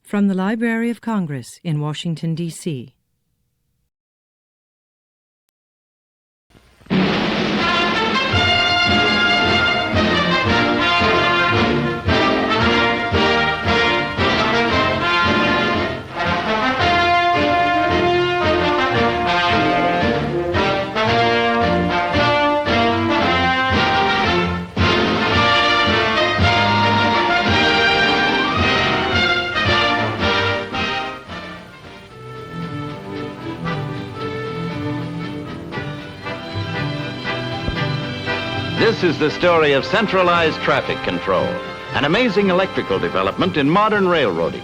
From the Library of Congress in Washington, D.C. This is the story of centralized traffic control, an amazing electrical development in modern railroading.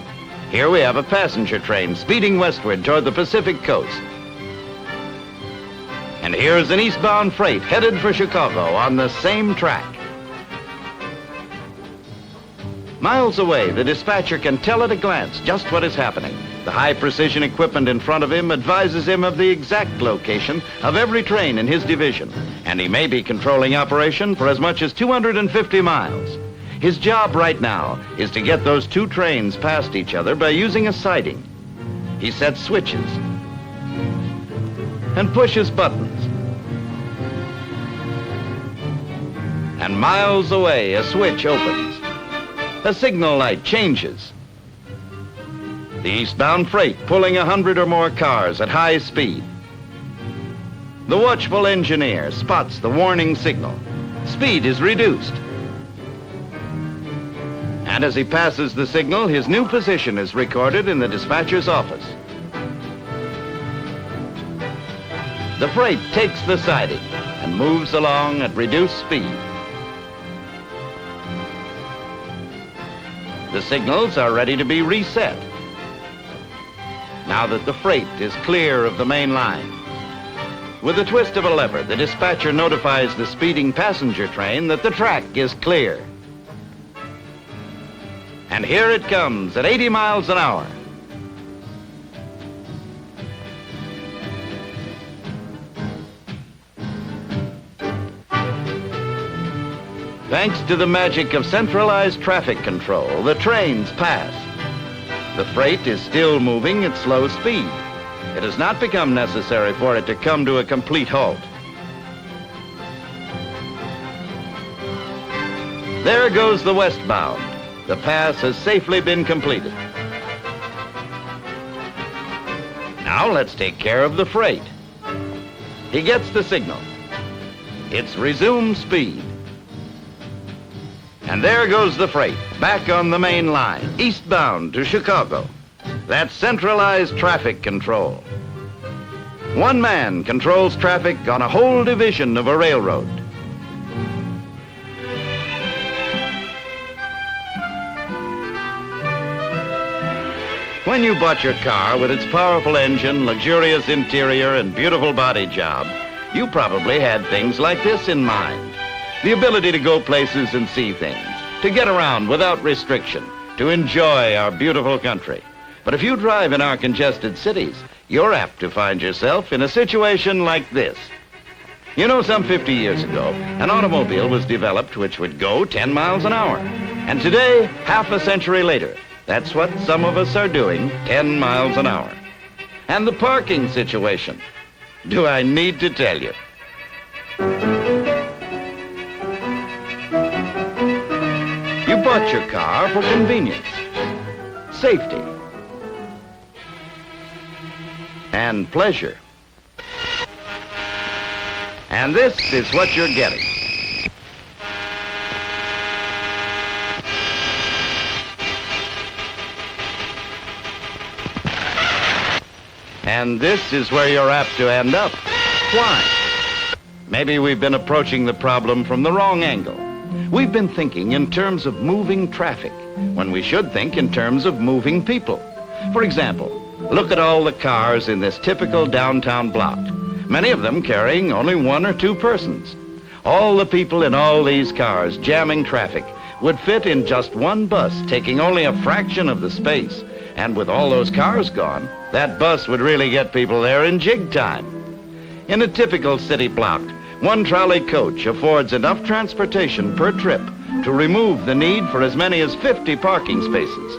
Here we have a passenger train speeding westward toward the Pacific coast. And here's an eastbound freight headed for Chicago on the same track. Miles away, the dispatcher can tell at a glance just what is happening. The high-precision equipment in front of him advises him of the exact location of every train in his division, and he may be controlling operation for as much as 250 miles. His job right now is to get those two trains past each other by using a siding. He sets switches and pushes buttons. And miles away, a switch opens. A signal light changes. The eastbound freight pulling 100 or more cars at high speed. The watchful engineer spots the warning signal. Speed is reduced. And as he passes the signal, his new position is recorded in the dispatcher's office. The freight takes the siding and moves along at reduced speed. The signals are ready to be reset, now that the freight is clear of the main line. With a twist of a lever, the dispatcher notifies the speeding passenger train that the track is clear. And here it comes at 80 miles an hour. Thanks to the magic of centralized traffic control, the trains pass. The freight is still moving at slow speed. It has not become necessary for it to come to a complete halt. There goes the westbound. The pass has safely been completed. Now let's take care of the freight. He gets the signal. It's resume speed. And there goes the freight, back on the main line, eastbound to Chicago. That's centralized traffic control. One man controls traffic on a whole division of a railroad. When you bought your car with its powerful engine, luxurious interior, and beautiful body job, you probably had things like this in mind. The ability to go places and see things, to get around without restriction, to enjoy our beautiful country. But if you drive in our congested cities, you're apt to find yourself in a situation like this. You know, some 50 years ago, an automobile was developed which would go 10 miles an hour. And today, half a century later, that's what some of us are doing, 10 miles an hour. And the parking situation. Do I need to tell you? You bought your car for convenience, safety, and pleasure. And this is what you're getting. And this is where you're apt to end up. Why? Maybe we've been approaching the problem from the wrong angle. We've been thinking in terms of moving traffic, when we should think in terms of moving people. For example, look at all the cars in this typical downtown block, many of them carrying only one or two persons. All the people in all these cars jamming traffic would fit in just one bus, taking only a fraction of the space. And with all those cars gone, that bus would really get people there in jig time. In a typical city block, one trolley coach affords enough transportation per trip to remove the need for as many as 50 parking spaces.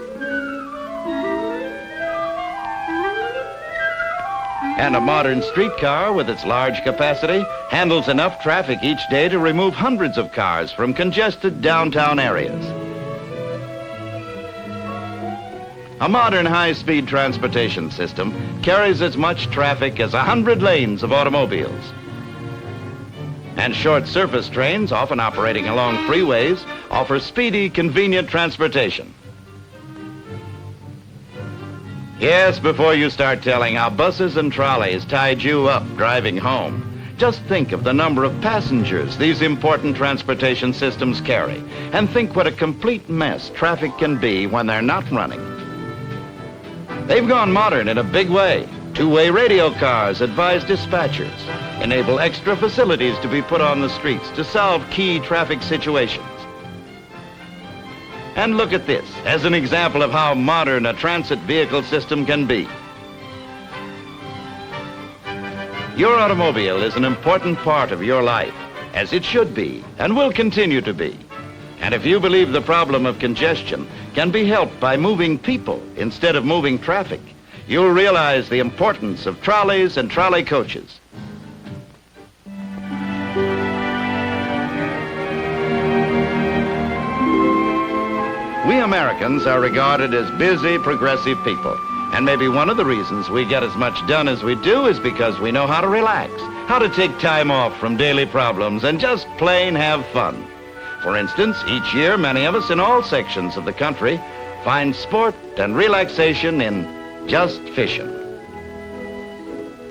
And a modern streetcar with its large capacity handles enough traffic each day to remove hundreds of cars from congested downtown areas. A modern high-speed transportation system carries as much traffic as 100 lanes of automobiles. And short surface trains, often operating along freeways, offer speedy, convenient transportation. Yes, before you start telling how buses and trolleys tied you up driving home, just think of the number of passengers these important transportation systems carry, and think what a complete mess traffic can be when they're not running. They've gone modern in a big way. Two-way radio cars advise dispatchers, enable extra facilities to be put on the streets to solve key traffic situations. And look at this as an example of how modern a transit vehicle system can be. Your automobile is an important part of your life, as it should be and will continue to be. And if you believe the problem of congestion can be helped by moving people instead of moving traffic, you'll realize the importance of trolleys and trolley coaches. We Americans are regarded as busy, progressive people. And maybe one of the reasons we get as much done as we do is because we know how to relax, how to take time off from daily problems and just plain have fun. For instance, each year, many of us in all sections of the country find sport and relaxation in just fishing.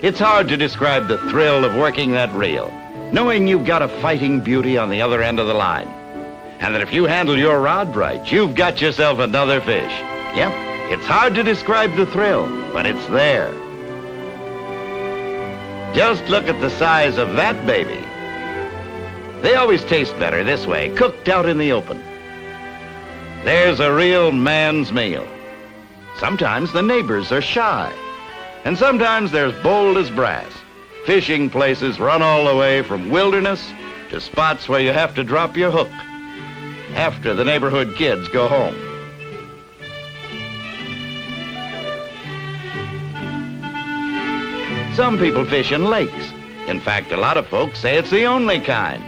It's hard to describe the thrill of working that reel, knowing you've got a fighting beauty on the other end of the line, and that if you handle your rod right, you've got yourself another fish. Yep, it's hard to describe the thrill, but it's there. Just look at the size of that baby. They always taste better this way, cooked out in the open. There's a real man's meal. Sometimes the neighbors are shy, and sometimes they're as bold as brass. Fishing places run all the way from wilderness to spots where you have to drop your hook after the neighborhood kids go home. Some people fish in lakes. In fact, a lot of folks say it's the only kind.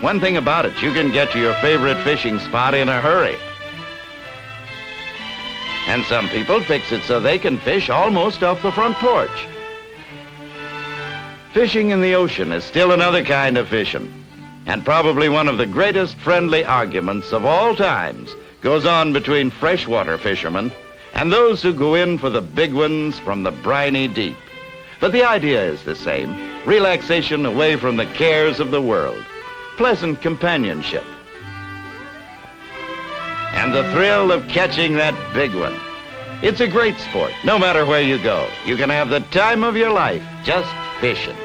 One thing about it, you can get to your favorite fishing spot in a hurry. And some people fix it so they can fish almost off the front porch. Fishing in the ocean is still another kind of fishing. And probably one of the greatest friendly arguments of all times goes on between freshwater fishermen and those who go in for the big ones from the briny deep. But the idea is the same: relaxation away from the cares of the world, pleasant companionship, and the thrill of catching that big one. It's a great sport, no matter where you go. You can have the time of your life just fishing.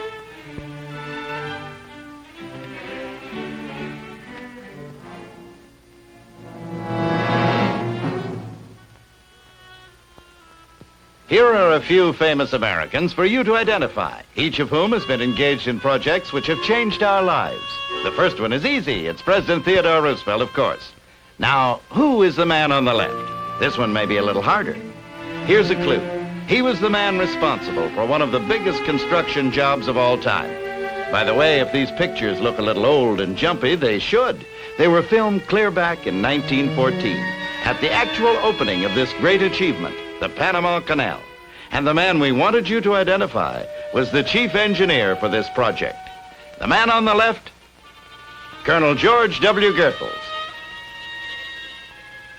Here are a few famous Americans for you to identify, each of whom has been engaged in projects which have changed our lives. The first one is easy. It's President Theodore Roosevelt, of course. Now, who is the man on the left? This one may be a little harder. Here's a clue. He was the man responsible for one of the biggest construction jobs of all time. By the way, if these pictures look a little old and jumpy, they should. They were filmed clear back in 1914 at the actual opening of this great achievement, the Panama Canal. And the man we wanted you to identify was the chief engineer for this project. The man on the left, Colonel George W. Goethals.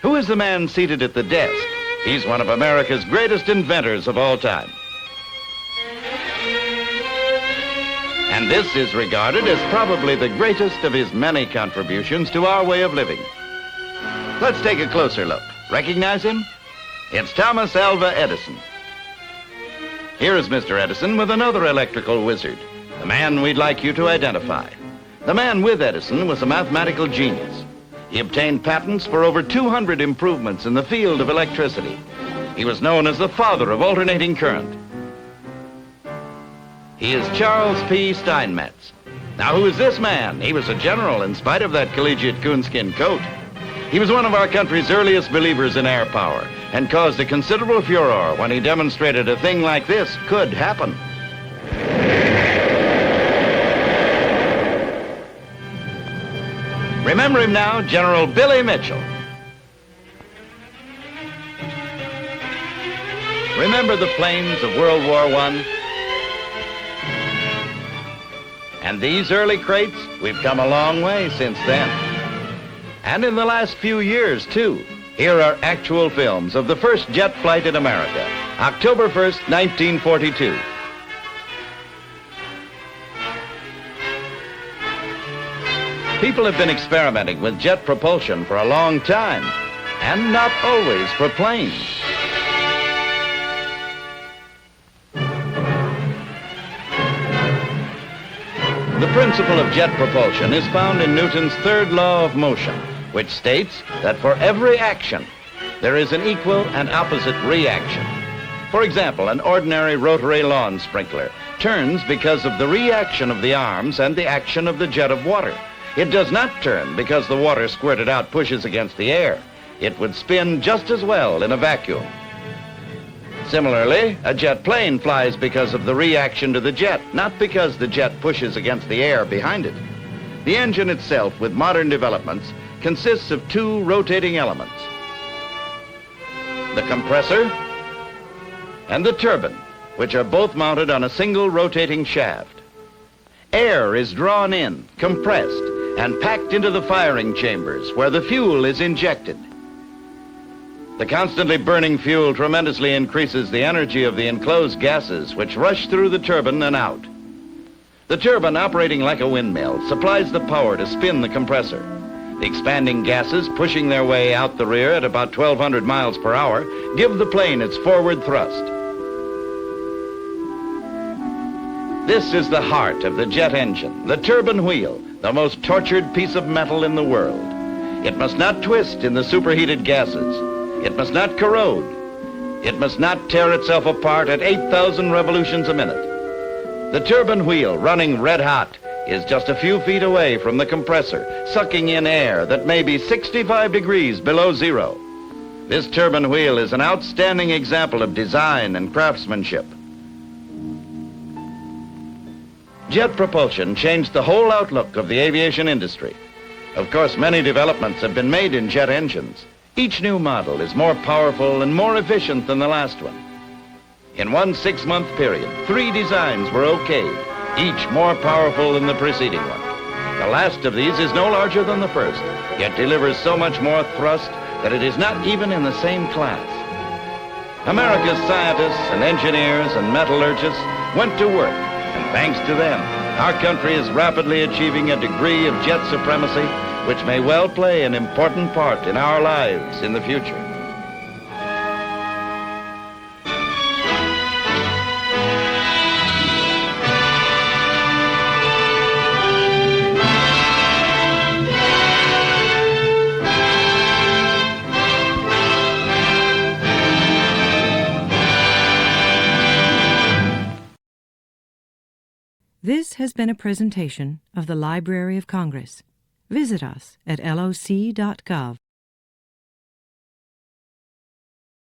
Who is the man seated at the desk? He's one of America's greatest inventors of all time. And this is regarded as probably the greatest of his many contributions to our way of living. Let's take a closer look. Recognize him? It's Thomas Alva Edison. Here is Mr. Edison with another electrical wizard, the man we'd like you to identify. The man with Edison was a mathematical genius. He obtained patents for over 200 improvements in the field of electricity. He was known as the father of alternating current. He is Charles P. Steinmetz. Now, who is this man? He was a general in spite of that collegiate coonskin coat. He was one of our country's earliest believers in air power, and caused a considerable furor when he demonstrated a thing like this could happen. Remember him now, General Billy Mitchell. Remember the planes of World War I? And these early crates, we've come a long way since then. And in the last few years, too. Here are actual films of the first jet flight in America, October 1st, 1942. People have been experimenting with jet propulsion for a long time, and not always for planes. The principle of jet propulsion is found in Newton's third law of motion, which states that for every action, there is an equal and opposite reaction. For example, an ordinary rotary lawn sprinkler turns because of the reaction of the arms and the action of the jet of water. It does not turn because the water squirted out pushes against the air. It would spin just as well in a vacuum. Similarly, a jet plane flies because of the reaction to the jet, not because the jet pushes against the air behind it. The engine itself, with modern developments, consists of two rotating elements: the compressor and the turbine, which are both mounted on a single rotating shaft. Air is drawn in, compressed, and packed into the firing chambers where the fuel is injected. The constantly burning fuel tremendously increases the energy of the enclosed gases which rush through the turbine and out. The turbine, operating like a windmill, supplies the power to spin the compressor. The expanding gases, pushing their way out the rear at about 1,200 miles per hour, give the plane its forward thrust. This is the heart of the jet engine, the turbine wheel, the most tortured piece of metal in the world. It must not twist in the superheated gases. It must not corrode. It must not tear itself apart at 8,000 revolutions a minute. The turbine wheel, running red hot, is just a few feet away from the compressor, sucking in air that may be 65 degrees below zero. This turbine wheel is an outstanding example of design and craftsmanship. Jet propulsion changed the whole outlook of the aviation industry. Of course, many developments have been made in jet engines. Each new model is more powerful and more efficient than the last one. In one 6-month period, 3 designs were okayed, each more powerful than the preceding one. The last of these is no larger than the first, yet delivers so much more thrust that it is not even in the same class. America's scientists and engineers and metallurgists went to work, and thanks to them, our country is rapidly achieving a degree of jet supremacy which may well play an important part in our lives in the future. This has been a presentation of the Library of Congress. Visit us at loc.gov.